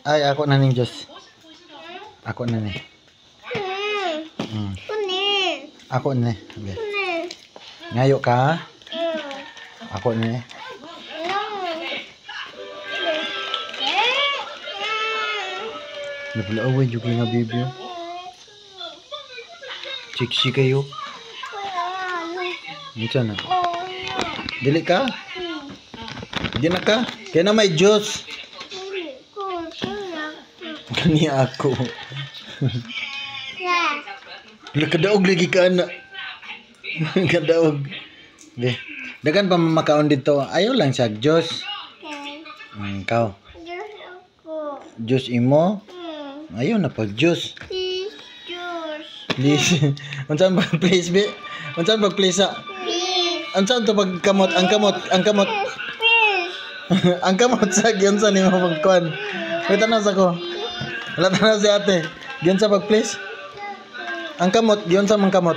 Ay, ako na ning Diyos. Ako na ni. Kunin. Ako na. Okay. Kunin. Ngayo ka? Ako na. Nabulaaway yung nga baby. Chiksi kayo. Dito na. Dili ka? Di na ka? Kaya na may Diyos. Kani ako. Nakadaog lagi ka na. Kadaog. Okay. Dagan pa mamakaon dito. Ayaw lang siya Diyos. Ikaw. Diyos imo. Ayaw na pag Diyos. Please. Unsan ba please be? Unsan ba please sa? Unsan to pag kamot? Ang kamot. Ang kamot sa gyan sa nimo pagkuan. Wait na sa ko. Wala na si ate. Gyan sa pag please. Ang kamot, gyan sa mang kamot.